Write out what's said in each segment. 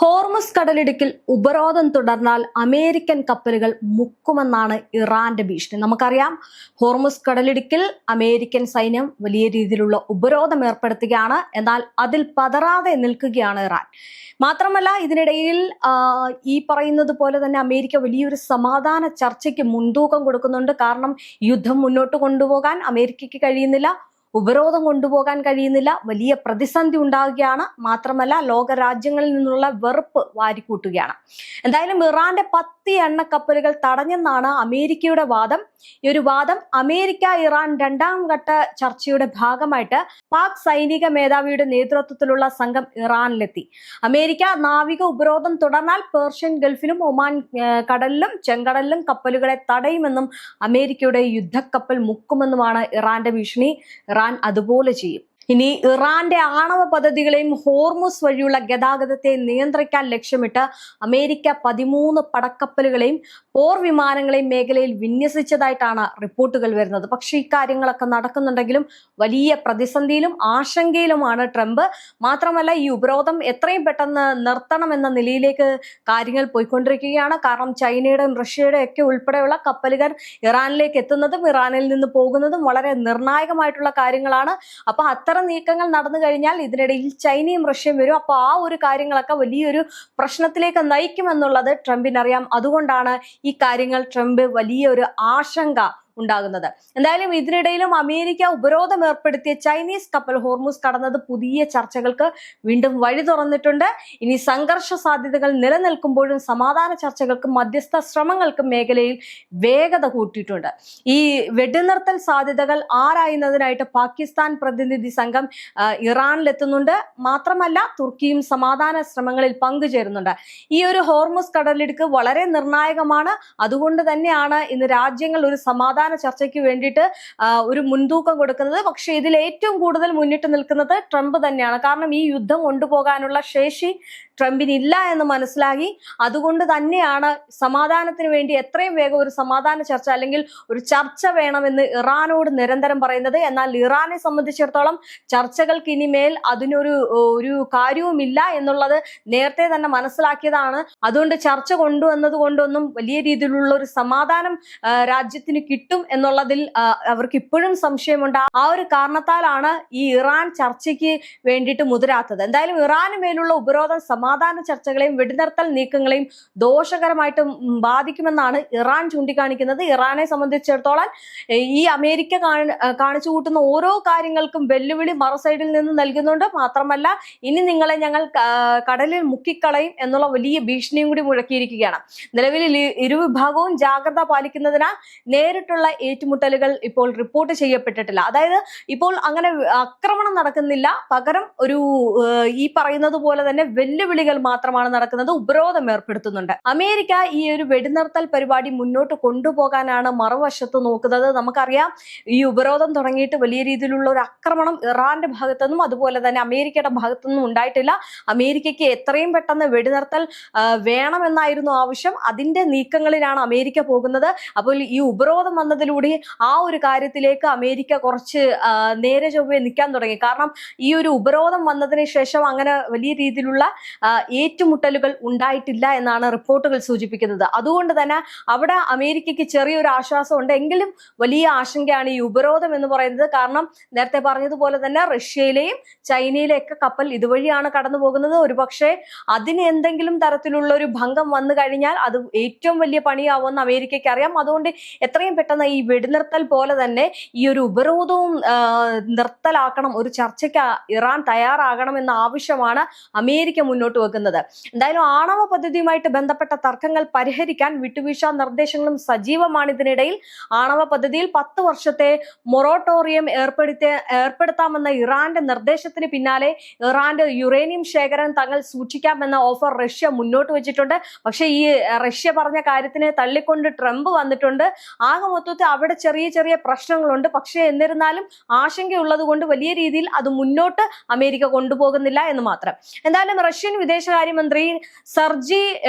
Hormuz കടലിടുക്കിൽ ഉപരോധം തുടർന്നാൽ അമേരിക്കൻ കപ്പലുകൾ മുക്കുമെന്നാണ് ഇറാന്റെ ഭീഷണി. നമുക്കറിയാം, ഹോർമുസ് കടലിടുക്കിൽ അമേരിക്കൻ സൈന്യം വലിയ രീതിയിലുള്ള ഉപരോധം ഏർപ്പെടുത്തുകയാണ്. എന്നാൽ അതിൽ പതറാതെ നിൽക്കുകയാണ് ഇറാൻ. മാത്രമല്ല, ഇതിനിടയിൽ ഈ പറയുന്നത് പോലെ തന്നെ അമേരിക്ക വലിയൊരു സമാധാന ചർച്ചയ്ക്ക് മുൻതൂക്കം കൊടുക്കുന്നുണ്ട്. കാരണം യുദ്ധം മുന്നോട്ട് കൊണ്ടുപോകാൻ അമേരിക്കയ്ക്ക് കഴിയുന്നില്ല, ഉപരോധം കൊണ്ടുപോകാൻ കഴിയുന്നില്ല, വലിയ പ്രതിസന്ധി ഉണ്ടാവുകയാണ്. മാത്രമല്ല, ലോകരാജ്യങ്ങളിൽ നിന്നുള്ള വെറുപ്പ് വാരിക്കൂട്ടുകയാണ്. എന്തായാലും ഇറാന്റെ 10 എണ്ണക്കപ്പലുകൾ തടഞ്ഞെന്നാണ് അമേരിക്കയുടെ വാദം. ഈ ഒരു വാദം അമേരിക്ക ഇറാൻ രണ്ടാം ഘട്ട ചർച്ചയുടെ ഭാഗമായിട്ട് പാക് സൈനിക മേധാവിയുടെ നേതൃത്വത്തിലുള്ള സംഘം ഇറാനിലെത്തി. അമേരിക്ക നാവിക ഉപരോധം തുടർന്നാൽ പേർഷ്യൻ ഗൾഫിലും ഒമാൻ കടലിലും ചെങ്കടലിലും കപ്പലുകളെ തടയുമെന്നും അമേരിക്കയുടെ യുദ്ധക്കപ്പൽ മുക്കുമെന്നുമാണ് ഇറാന്റെ ഭീഷണി. ഇറാൻ അതുപോലെ ചെയ്യും. ഇനി ഇറാന്റെ ആണവ പദ്ധതികളെയും ഹോർമുസ് വഴിയുള്ള ഗതാഗതത്തെ നിയന്ത്രിക്കാൻ ലക്ഷ്യമിട്ട് അമേരിക്ക 13 പടക്കപ്പലുകളെയും പോർ വിമാനങ്ങളെയും മേഖലയിൽ വിന്യസിച്ചതായിട്ടാണ് റിപ്പോർട്ടുകൾ വരുന്നത്. പക്ഷേ ഇക്കാര്യങ്ങളൊക്കെ നടക്കുന്നുണ്ടെങ്കിലും വലിയ പ്രതിസന്ധിയിലും ആശങ്കയിലുമാണ് ട്രംപ്. മാത്രമല്ല, ഈ ഉപരോധം എത്രയും പെട്ടെന്ന് നിർത്തണമെന്ന നിലയിലേക്ക് കാര്യങ്ങൾ പോയിക്കൊണ്ടിരിക്കുകയാണ്. കാരണം ചൈനയുടെയും റഷ്യയുടെയും ഒക്കെ ഉൾപ്പെടെയുള്ള കപ്പലുകൾ ഇറാനിലേക്ക് എത്തുന്നതും ഇറാനിൽ നിന്ന് പോകുന്നതും വളരെ നിർണായകമായിട്ടുള്ള കാര്യങ്ങളാണ്. അപ്പൊ അത്തരം നീക്കങ്ങൾ നടന്നു കഴിഞ്ഞാൽ ഇതിനിടയിൽ ചൈനയും റഷ്യയും വരും. അപ്പൊ ആ ഒരു കാര്യങ്ങളൊക്കെ വലിയൊരു പ്രശ്നത്തിലേക്ക് നയിക്കുമെന്നുള്ളത് ട്രംപിനറിയാം. അതുകൊണ്ടാണ് ഈ കാര്യങ്ങൾ ട്രംപ് വലിയൊരു ആശങ്ക ഉണ്ടാകുന്നത്. എന്തായാലും ഇതിനിടയിലും അമേരിക്ക ഉപരോധം ഏർപ്പെടുത്തിയ ചൈനീസ് കപ്പൽ ഹോർമുസ് കടന്നത് പുതിയ ചർച്ചകൾക്ക് വീണ്ടും വഴി തുറന്നിട്ടുണ്ട്. ഇനി സംഘർഷ സാധ്യതകൾ നിലനിൽക്കുമ്പോഴും സമാധാന ചർച്ചകൾക്കും മധ്യസ്ഥ ശ്രമങ്ങൾക്കും മേഖലയിൽ വേഗത കൂട്ടിയിട്ടുണ്ട്. ഈ വെടിനിർത്തൽ സാധ്യതകൾ ആരായുന്നതിനായിട്ട് പാകിസ്ഥാൻ പ്രതിനിധി സംഘം ഇറാനിലെത്തുന്നുണ്ട്. മാത്രമല്ല, തുർക്കിയും സമാധാന ശ്രമങ്ങളിൽ പങ്കുചേരുന്നുണ്ട്. ഈ ഒരു ഹോർമുസ് കടലിടുക്ക് വളരെ നിർണായകമാണ്. അതുകൊണ്ട് തന്നെയാണ് ഇന്ന് രാജ്യങ്ങൾ ഒരു സമാധാന ചർച്ചയ്ക്ക് വേണ്ടിയിട്ട് ഒരു മുൻതൂക്കം കൊടുക്കുന്നത്. പക്ഷെ ഇതിൽ ഏറ്റവും കൂടുതൽ മുന്നിട്ട് നിൽക്കുന്നത് ട്രംപ് തന്നെയാണ്. കാരണം ഈ യുദ്ധം കൊണ്ടുപോകാനുള്ള ശേഷി ട്രംപിനില്ല എന്ന് മനസ്സിലാക്കി. അതുകൊണ്ട് തന്നെയാണ് സമാധാനത്തിന് വേണ്ടി എത്രയും വേഗം ഒരു സമാധാന ചർച്ച അല്ലെങ്കിൽ ഒരു ചർച്ച വേണമെന്ന് ഇറാനോട് നിരന്തരം പറയുന്നത്. എന്നാൽ ഇറാനെ സംബന്ധിച്ചിടത്തോളം ചർച്ചകൾക്ക് ഇനിമേൽ അതിനൊരു കാര്യവുമില്ല എന്നുള്ളത് നേരത്തെ തന്നെ മനസ്സിലാക്കിയതാണ്. അതുകൊണ്ട് ചർച്ച കൊണ്ടുവന്നത് കൊണ്ടൊന്നും വലിയ രീതിയിലുള്ള ഒരു സമാധാനം രാജ്യത്തിന് കിട്ടും എന്നുള്ളതിൽ അവർക്ക് ഇപ്പോഴും സംശയമുണ്ട്. ആ ഒരു കാരണത്താലാണ് ഈ ഇറാൻ ചർച്ചയ്ക്ക് വേണ്ടിയിട്ട് മുതിരാത്തത്. എന്തായാലും ഇറാന് മേലുള്ള ഉപരോധം സമാധാന ചർച്ചകളെയും വെടിനിർത്തൽ നീക്കങ്ങളെയും ദോഷകരമായിട്ട് ബാധിക്കുമെന്നാണ് ഇറാൻ ചൂണ്ടിക്കാണിക്കുന്നത്. ഇറാനെ സംബന്ധിച്ചിടത്തോളം ഈ അമേരിക്ക കാണിച്ചു കൂട്ടുന്ന ഓരോ കാര്യങ്ങൾക്കും വെല്ലുവിളി മറുസൈഡിൽ നിന്ന് നൽകുന്നുണ്ട്. മാത്രമല്ല, ഇനി നിങ്ങളെ ഞങ്ങൾ കടലിൽ മുക്കിക്കളയും എന്നുള്ള വലിയ ഭീഷണിയും കൂടി മുഴക്കിയിരിക്കുകയാണ്. നിലവിൽ ഇരുവിഭാഗവും ജാഗ്രത പാലിക്കുന്നതിനാൽ നേരിട്ടുള്ള ഏറ്റുമുട്ടലുകൾ ഇപ്പോൾ റിപ്പോർട്ട് ചെയ്യപ്പെട്ടിട്ടില്ല. അതായത് ഇപ്പോൾ അങ്ങനെ ആക്രമണം നടക്കുന്നില്ല, പകരം ഒരു ഈ പറയുന്നത് പോലെ തന്നെ വെല്ലുവിളികൾ മാത്രമാണ് നടക്കുന്നത്. ഉപരോധം ഏർപ്പെടുത്തുന്നുണ്ട്. അമേരിക്ക ഈ ഒരു വെടിനിർത്തൽ പരിപാടി മുന്നോട്ട് കൊണ്ടുപോകാനാണ് മറുവശത്ത് നോക്കുന്നത്. നമുക്കറിയാം, ഈ ഉപരോധം തുടങ്ങിയിട്ട് വലിയ രീതിയിലുള്ള ഒരു ആക്രമണം ഇറാന്റെ ഭാഗത്തുനിന്നും അതുപോലെ തന്നെ അമേരിക്കയുടെ ഭാഗത്തുനിന്നും ഉണ്ടായിട്ടില്ല. അമേരിക്കയ്ക്ക് എത്രയും പെട്ടെന്ന് വെടിനിർത്തൽ വേണമെന്നായിരുന്നു ആവശ്യം. അതിന്റെ നീക്കങ്ങളിലാണ് അമേരിക്ക പോകുന്നത്. അപ്പോൾ ഈ ഉപരോധം വന്നതിലൂടെ ആ ഒരു കാര്യത്തിലേക്ക് അമേരിക്ക കുറച്ച് നേരെ ചൊവ്വേ നിൽക്കാൻ തുടങ്ങി. കാരണം ഈ ഒരു ഉപരോധം വന്നതിന് ശേഷം അങ്ങനെ വലിയ രീതിയിലുള്ള ഏറ്റുമുട്ടലുകൾ ഉണ്ടായിട്ടില്ല എന്നാണ് റിപ്പോർട്ടുകൾ സൂചിപ്പിക്കുന്നത്. അതുകൊണ്ട് തന്നെ അവിടെ അമേരിക്കയ്ക്ക് ചെറിയൊരു ആശ്വാസം ഉണ്ട്. എങ്കിലും വലിയ ആശങ്കയാണ് ഈ ഉപരോധം എന്ന് പറയുന്നത്. കാരണം നേരത്തെ പറഞ്ഞതുപോലെ തന്നെ റഷ്യയിലെയും ചൈനയിലെയൊക്കെ കപ്പൽ ഇതുവഴിയാണ് കടന്നു പോകുന്നത്. ഒരുപക്ഷെ അതിന് എന്തെങ്കിലും തരത്തിലുള്ള ഒരു ഭംഗം വന്നു കഴിഞ്ഞാൽ അത് ഏറ്റവും വലിയ പണിയാവുമെന്ന് അമേരിക്കയ്ക്ക് അറിയാം. അതുകൊണ്ട് എത്രയും പെട്ടെന്ന് ഈ വെടിനിർത്തൽ പോലെ തന്നെ ഈ ഒരു ഉപരോധവും നിർത്തലാക്കണം, ഒരു ചർച്ചയ്ക്ക് ഇറാൻ തയ്യാറാകണം എന്ന ആവശ്യമാണ് അമേരിക്ക മുന്നോട്ട് വെക്കുന്നത്. എന്തായാലും ആണവ പദ്ധതിയുമായിട്ട് ബന്ധപ്പെട്ട തർക്കങ്ങൾ പരിഹരിക്കാൻ വിട്ടുവീഴ്ച നിർദ്ദേശങ്ങളും സജീവമാണ്. ഇതിനിടയിൽ ആണവ പദ്ധതിയിൽ 10 വർഷത്തെ മൊറട്ടോറിയം ഏർപ്പെടുത്താമെന്ന ഇറാന്റെ നിർദ്ദേശത്തിന് പിന്നാലെ ഇറാന്റെ യുറേനിയം ശേഖരം തങ്ങൾ സൂക്ഷിക്കാമെന്ന ഓഫർ റഷ്യ മുന്നോട്ട് വെച്ചിട്ടുണ്ട്. പക്ഷേ ഈ റഷ്യ പറഞ്ഞ കാര്യത്തിനെ തള്ളിക്കൊണ്ട് ട്രംപ് വന്നിട്ടുണ്ട്. ആകെ മൊത്തത്തിൽ അവിടെ ചെറിയ ചെറിയ പ്രശ്നങ്ങളുണ്ട്. പക്ഷേ എന്നിരുന്നാലും ആശങ്കയുള്ളത് കൊണ്ട് വലിയ രീതിയിൽ അത് മുന്നോട്ട് അമേരിക്ക കൊണ്ടുപോകുന്നില്ല എന്ന് മാത്രം. എന്തായാലും റഷ്യൻ വിദേശകാര്യമന്ത്രി സർജി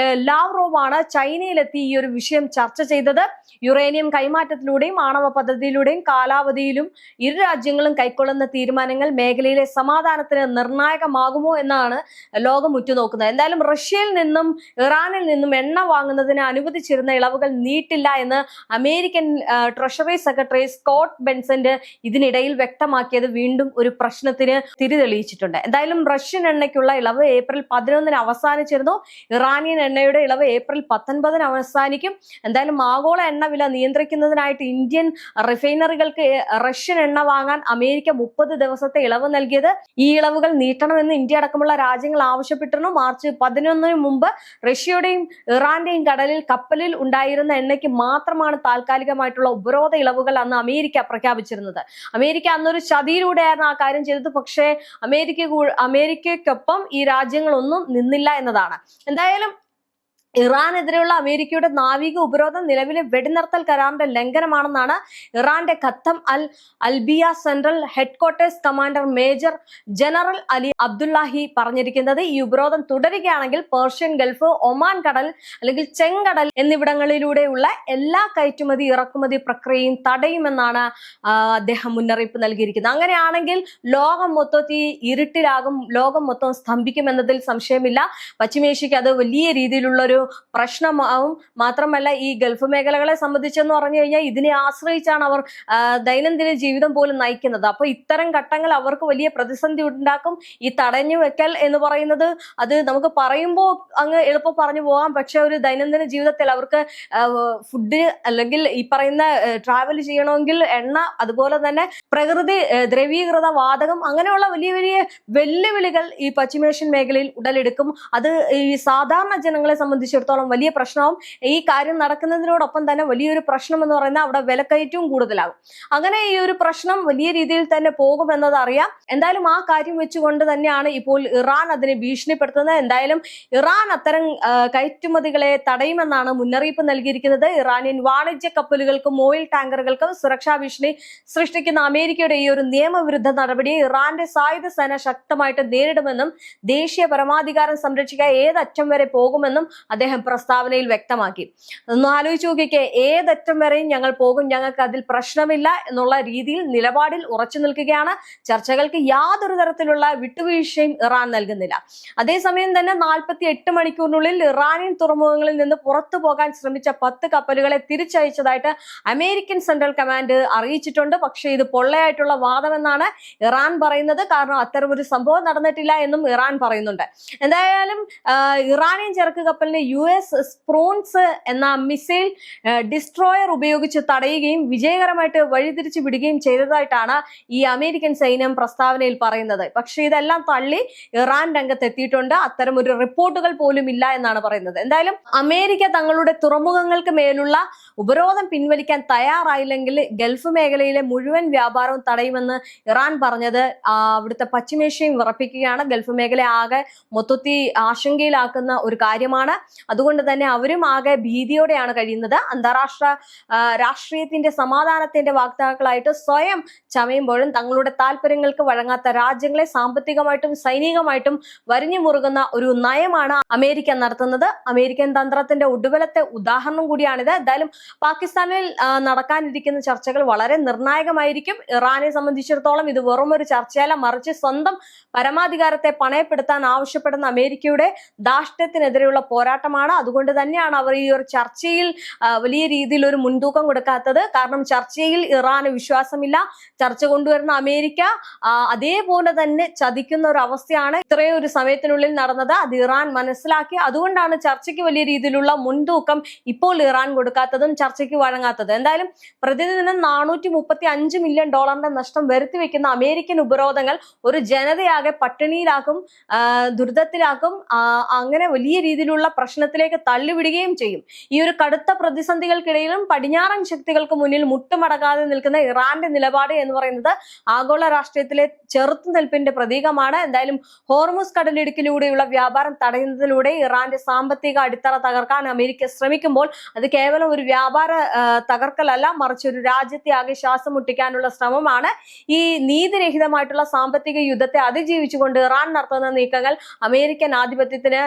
ലാവ്റോവ് ആണ് ചൈനയിലെത്തി ഈ ഒരു വിഷയം ചർച്ച ചെയ്തത്. യുറേനിയം കൈമാറ്റത്തിലൂടെയും ആണവ പദ്ധതിയിലൂടെയും കാലാവധിയിലും ഇരു രാജ്യങ്ങളും കൈക്കൊള്ളുന്ന തീരുമാനങ്ങൾ മേഖലയിലെ സമാധാനത്തിന് നിർണായകമാകുമോ എന്നാണ് ലോകം ഉറ്റുനോക്കുന്നത്. എന്തായാലും റഷ്യയിൽ നിന്നും ഇറാനിൽ നിന്നും എണ്ണ വാങ്ങുന്നതിന് അനുവദിച്ചിരുന്ന ഇളവുകൾ നീട്ടില്ല എന്ന് അമേരിക്കൻ ട്രഷറി സെക്രട്ടറി സ്കോട്ട് ബെൻസന്റ് ഇതിനിടയിൽ വ്യക്തമാക്കിയത് വീണ്ടും ഒരു പ്രശ്നത്തിന് തിരിതെളിയിച്ചിട്ടുണ്ട്. എന്തായാലും റഷ്യൻ എണ്ണയ്ക്കുള്ള ഇളവ് ഏപ്രിൽ 11 അവസാനിച്ചിരുന്നു. ഇറാനിയൻ എണ്ണയുടെ ഇളവ് ഏപ്രിൽ 19 അവസാനിക്കും. എന്തായാലും ആഗോള എണ്ണ വില നിയന്ത്രിക്കുന്നതിനായിട്ട് ഇന്ത്യൻ റിഫൈനറികൾക്ക് റഷ്യൻ എണ്ണ വാങ്ങാൻ അമേരിക്ക 30 ദിവസത്തെ ഇളവ് നൽകിയത്. ഈ ഇളവുകൾ നീട്ടണമെന്ന് ഇന്ത്യ അടക്കമുള്ള രാജ്യങ്ങൾ ആവശ്യപ്പെട്ടിരുന്നു. മാർച്ച് 11 മുമ്പ് റഷ്യയുടെയും ഇറാന്റെയും കടലിൽ കപ്പലിൽ ഉണ്ടായിരുന്ന എണ്ണയ്ക്ക് മാത്രമാണ് താൽക്കാലികമായിട്ടുള്ള ഉപരോധ ഇളവുകൾ അന്ന് അമേരിക്ക പ്രഖ്യാപിച്ചിരുന്നത്. അമേരിക്ക അന്നൊരു ചതിയിലൂടെയായിരുന്നു ആ കാര്യം ചെയ്തത്. പക്ഷേ അമേരിക്കയ്ക്കൊപ്പം ഈ രാജ്യങ്ങളൊന്നും നിന്നില്ല എന്നതാണ്. എന്തായാലും ഇറാനെതിരെയുള്ള അമേരിക്കയുടെ നാവിക ഉപരോധം നിലവിലെ വെടിനിർത്തൽ കരാറിന്റെ ലംഘനമാണെന്നാണ് ഇറാന്റെ Khatam Al Anbiya central headquarters commander major general Ali Abdullahi പറഞ്ഞിരിക്കുന്നത്. ഈ ഉപരോധം തുടരുകയാണെങ്കിൽ പേർഷ്യൻ ഗൾഫ്, ഒമാൻ കടൽ അല്ലെങ്കിൽ ചെങ്കടൽ എന്നിവിടങ്ങളിലൂടെയുള്ള എല്ലാ കയറ്റുമതി ഇറക്കുമതി പ്രക്രിയയും തടയുമെന്നാണ് അദ്ദേഹം മുന്നറിയിപ്പ് നൽകിയിരിക്കുന്നത്. അങ്ങനെയാണെങ്കിൽ ലോകം മൊത്തത്തിൽ ഇരുട്ടിലാകും, ലോകം മൊത്തം സ്തംഭിക്കുമെന്നതിൽ സംശയമില്ല. പശ്ചിമേഷ്യക്ക് അത് വലിയ രീതിയിലുള്ളൊരു പ്രശ്നമാവും. മാത്രമല്ല ഈ ഗൾഫ് മേഖലകളെ സംബന്ധിച്ചെന്ന് പറഞ്ഞു കഴിഞ്ഞാൽ ഇതിനെ ആശ്രയിച്ചാണ് അവർ ദൈനംദിന ജീവിതം പോലും നയിക്കുന്നത്. അപ്പൊ ഇത്തരം ഘട്ടങ്ങൾ അവർക്ക് വലിയ പ്രതിസന്ധി ഉണ്ടാക്കും. ഈ തടഞ്ഞു വെക്കൽ എന്ന് പറയുന്നത് അത് നമുക്ക് പറയുമ്പോൾ അങ്ങ് എളുപ്പം പറഞ്ഞു പോകാം. പക്ഷെ ഒരു ദൈനംദിന ജീവിതത്തിൽ അവർക്ക് ഫുഡ് അല്ലെങ്കിൽ ഈ പറയുന്ന ട്രാവൽ ചെയ്യണമെങ്കിൽ എണ്ണ, അതുപോലെ തന്നെ പ്രകൃതി ദ്രവീകൃത വാതകം, അങ്ങനെയുള്ള വലിയ വലിയ വെല്ലുവിളികൾ ഈ പശ്ചിമേഷ്യൻ മേഖലയിൽ ഉടലെടുക്കും. അത് ഈ സാധാരണ ജനങ്ങളെ സംബന്ധിച്ചിടത്തോളം വലിയ പ്രശ്നവും. ഈ കാര്യം നടക്കുന്നതിനോടൊപ്പം തന്നെ വലിയൊരു പ്രശ്നം എന്ന് പറയുന്നത് അവിടെ വിലക്കയറ്റവും കൂടുതലാകും. അങ്ങനെ ഈ ഒരു പ്രശ്നം വലിയ രീതിയിൽ തന്നെ പോകുമെന്നത് അറിയാം. എന്തായാലും ആ കാര്യം വെച്ചുകൊണ്ട് തന്നെയാണ് ഇപ്പോൾ ഇറാൻ അതിനെ ഭീഷണിപ്പെടുത്തുന്നത്. എന്തായാലും ഇറാൻ അത്തരം കയറ്റുമതികളെ തടയുമെന്നാണ് മുന്നറിയിപ്പ് നൽകിയിരിക്കുന്നത്. ഇറാനിയൻ വാണിജ്യ കപ്പലുകൾക്കും ഓയിൽ ടാങ്കറുകൾക്കും സുരക്ഷാ ഭീഷണി സൃഷ്ടിക്കുന്ന അമേരിക്കയുടെ ഈ ഒരു നിയമവിരുദ്ധ നടപടിയെ ഇറാന്റെ സായുധ സേന ശക്തമായിട്ട് നേരിടുമെന്നും ദേശീയ പരമാധികാരം സംരക്ഷിക്കാൻ ഏതറ്റം വരെ പോകുമെന്നും അദ്ദേഹം പ്രസ്താവനയിൽ വ്യക്തമാക്കി. ഒന്ന് ആലോചിച്ച് നോക്കിക്കേ, ഏതറ്റം വരെയും ഞങ്ങൾ പോകും, ഞങ്ങൾക്ക് അതിൽ പ്രശ്നമില്ല എന്നുള്ള രീതിയിൽ നിലപാടിൽ ഉറച്ചു നിൽക്കുകയാണ്. ചർച്ചകൾക്ക് യാതൊരു തരത്തിലുള്ള വിട്ടുവീഴ്ചയും ഇറാൻ നൽകുന്നില്ല. അതേസമയം തന്നെ 48 മണിക്കൂറിനുള്ളിൽ ഇറാനിയൻ തുറമുഖങ്ങളിൽ നിന്ന് പുറത്തു പോകാൻ ശ്രമിച്ച 10 കപ്പലുകളെ തിരിച്ചയച്ചതായിട്ട് അമേരിക്കൻ സെൻട്രൽ കമാൻഡ് അറിയിച്ചിട്ടുണ്ട്. പക്ഷേ ഇത് പൊള്ളയായിട്ടുള്ള വാദമെന്നാണ് ഇറാൻ പറയുന്നത്. കാരണം അത്തരമൊരു സംഭവം നടന്നിട്ടില്ല എന്നും ഇറാൻ പറയുന്നുണ്ട്. എന്തായാലും ഇറാനിയൻ ചരക്ക് കപ്പലിനെ US സ്പ്രോൺസ് എന്ന മിസൈൽ ഡിസ്ട്രോയർ ഉപയോഗിച്ച് തടയുകയും വിജയകരമായിട്ട് വഴിതിരിച്ചു വിടുകയും ചെയ്തതായിട്ടാണ് ഈ അമേരിക്കൻ സൈന്യം പ്രസ്താവനയിൽ പറയുന്നത്. പക്ഷേ ഇതെല്ലാം തള്ളി ഇറാൻ രംഗത്തെത്തിയിട്ടുണ്ട്. അത്തരം ഒരു റിപ്പോർട്ടുകൾ പോലും ഇല്ല എന്നാണ് പറയുന്നത്. എന്തായാലും അമേരിക്ക തങ്ങളുടെ തുറമുഖങ്ങൾക്ക് മേലുള്ള ഉപരോധം പിൻവലിക്കാൻ തയ്യാറായില്ലെങ്കിൽ ഗൾഫ് മേഖലയിലെ മുഴുവൻ വ്യാപാരവും തടയുമെന്ന് ഇറാൻ പറഞ്ഞത് അവിടുത്തെ പശ്ചിമേഷ്യയും വിറപ്പിക്കുകയാണ്. ഗൾഫ് മേഖല ആകെ മൊത്തത്തിൽ ആശങ്കയിലാക്കുന്ന ഒരു കാര്യമാണ്. അതുകൊണ്ട് തന്നെ അവരും ആകെ ഭീതിയോടെയാണ് കഴിയുന്നത്. അന്താരാഷ്ട്ര രാഷ്ട്രീയത്തിന്റെ സമാധാനത്തിന്റെ വാക്താക്കളായിട്ട് സ്വയം ചമയുമ്പോഴും തങ്ങളുടെ താല്പര്യങ്ങൾക്ക് വഴങ്ങാത്ത രാജ്യങ്ങളെ സാമ്പത്തികമായിട്ടും സൈനികമായിട്ടും വരിഞ്ഞു മുറുകുന്ന ഒരു നയമാണ് അമേരിക്ക നടത്തുന്നത്. അമേരിക്കൻ തന്ത്രത്തിന്റെ ഒടുവിലത്തെ ഉദാഹരണം കൂടിയാണിത്. എന്തായാലും പാകിസ്ഥാനിൽ നടക്കാനിരിക്കുന്ന ചർച്ചകൾ വളരെ നിർണായകമായിരിക്കും. ഇറാനെ സംബന്ധിച്ചിടത്തോളം ഇത് വെറും ഒരു ചർച്ചയല്ല, മറിച്ച് സ്വന്തം പരമാധികാരത്തെ പണയപ്പെടുത്താൻ ആവശ്യപ്പെടുന്ന അമേരിക്കയുടെ ധാർഷ്ട്യത്തിനെതിരെയുള്ള പോരാട്ടമാണ്. അതുകൊണ്ട് തന്നെയാണ് അവർ ഈ ഒരു ചർച്ചയിൽ വലിയ രീതിയിൽ ഒരു മുൻതൂക്കം കൊടുക്കാത്തത്. കാരണം ചർച്ചയിൽ ഇറാന് വിശ്വാസമില്ല. ചർച്ച കൊണ്ടുവരുന്ന അമേരിക്ക അതേപോലെ തന്നെ ചതിക്കുന്ന ഒരു അവസ്ഥയാണ് ഇത്രയും ഒരു സമയത്തിനുള്ളിൽ നടന്നത്. അത് ഇറാൻ മനസ്സിലാക്കി. അതുകൊണ്ടാണ് ചർച്ചയ്ക്ക് വലിയ രീതിയിലുള്ള മുൻതൂക്കം ഇപ്പോൾ ഇറാൻ കൊടുക്കാത്തതും ചർച്ചയ്ക്ക് വഴങ്ങാത്തത്. എന്തായാലും പ്രതിദിനം $435 മില്യൺ നഷ്ടം വരുത്തി വെക്കുന്ന അമേരിക്കൻ ഉപരോധങ്ങൾ ഒരു ജനതയാകെ പട്ടിണിയിലാക്കും, ദുരിതത്തിലാക്കും. അങ്ങനെ വലിയ രീതിയിലുള്ള പ്രശ്നം പ്രശ്നത്തിലേക്ക് തള്ളിവിടുകയും ചെയ്യും. ഈ ഒരു കടുത്ത പ്രതിസന്ധികൾക്കിടയിലും പടിഞ്ഞാറൻ ശക്തികൾക്ക് മുന്നിൽ മുട്ടുമടങ്ങാതെ നിൽക്കുന്ന ഇറാന്റെ നിലപാട് എന്ന് പറയുന്നത് ആഗോള രാഷ്ട്രീയത്തിലെ ചെറുത്തുനിൽപ്പിന്റെ പ്രതീകമാണ്. എന്തായാലും ഹോർമുസ് കടലിടുക്കിലൂടെയുള്ള വ്യാപാരം തടയുന്നതിലൂടെ ഇറാന്റെ സാമ്പത്തിക അടിത്തറ തകർക്കാൻ അമേരിക്ക ശ്രമിക്കുമ്പോൾ അത് കേവലം ഒരു വ്യാപാര തകർക്കലല്ല, മറിച്ച് ഒരു രാജ്യത്തെ ആകെ ശ്വാസം മുട്ടിക്കാനുള്ള ശ്രമമാണ്. ഈ നീതിരഹിതമായിട്ടുള്ള സാമ്പത്തിക യുദ്ധത്തെ അതിജീവിച്ചുകൊണ്ട് ഇറാൻ നടത്തുന്ന നീക്കങ്ങൾ അമേരിക്കൻ ആധിപത്യത്തിന്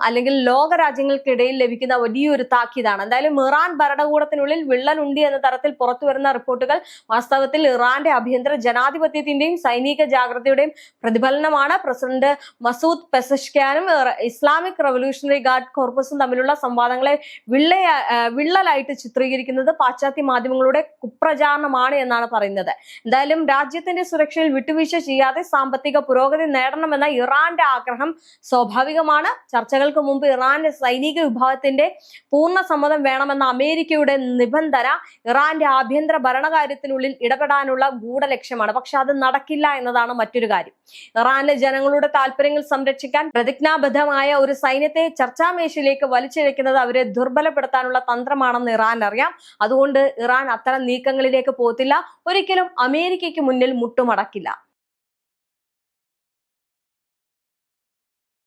അല്ലെങ്കിൽ ലോക രാജ്യങ്ങൾക്കിടയിൽ ലഭിക്കുന്ന വലിയൊരു താക്കീതാണ്. എന്തായാലും ഇറാൻ ഭരണകൂടത്തിനുള്ളിൽ വിള്ളലുണ്ട് എന്ന തരത്തിൽ പുറത്തു വരുന്ന റിപ്പോർട്ടുകൾ വാസ്തവത്തിൽ ഇറാന്റെ ആഭ്യന്തര ജനാധിപത്യത്തിന്റെയും സൈനിക ജാഗ്രതയുടെയും പ്രതിഫലനമാണ്. പ്രസിഡന്റ് മസൂദ് പെസഷ്ക്യാനും ഇസ്ലാമിക് റവല്യൂഷണറി ഗാർഡ് കോർപ്പസും തമ്മിലുള്ള സംവാദങ്ങളെ വിള്ളലായിട്ട് ചിത്രീകരിക്കുന്നത് പാശ്ചാത്യ മാധ്യമങ്ങളുടെ കുപ്രചാരണമാണ് എന്നാണ് പറയുന്നത്. എന്തായാലും രാജ്യത്തിന്റെ സുരക്ഷയിൽ വിട്ടുവീഴ്ച ചെയ്യാതെ സാമ്പത്തിക പുരോഗതി നേടണമെന്ന ഇറാന്റെ ആഗ്രഹം സ്വാഭാവികമാണ്. ചർച്ചകൾക്ക് മുമ്പ് ഇറാന്റെ സൈനിക വിഭാഗത്തിന്റെ പൂർണ്ണ സമ്മതം വേണമെന്ന അമേരിക്കയുടെ നിബന്ധന ഇറാന്റെ ആഭ്യന്തര ഭരണകാര്യത്തിനുള്ളിൽ ഇടപെടാനുള്ള ഗൂഢലക്ഷ്യമാണ്. പക്ഷെ അത് നടക്കില്ല എന്നതാണ് മറ്റൊരു കാര്യം. ഇറാനിലെ ജനങ്ങളുടെ താല്പര്യങ്ങൾ സംരക്ഷിക്കാൻ പ്രതിജ്ഞാബദ്ധമായ ഒരു സൈന്യത്തെ ചർച്ചാമേശയിലേക്ക് വലിച്ചിഴക്കുന്നത് അവരെ ദുർബലപ്പെടുത്താനുള്ള തന്ത്രമാണെന്ന് ഇറാൻ അറിയാം. അതുകൊണ്ട് ഇറാൻ അത്തരം നീക്കങ്ങളിലേക്ക് പോകത്തില്ല, ഒരിക്കലും അമേരിക്കയ്ക്ക് മുന്നിൽ മുട്ടുമടക്കില്ല.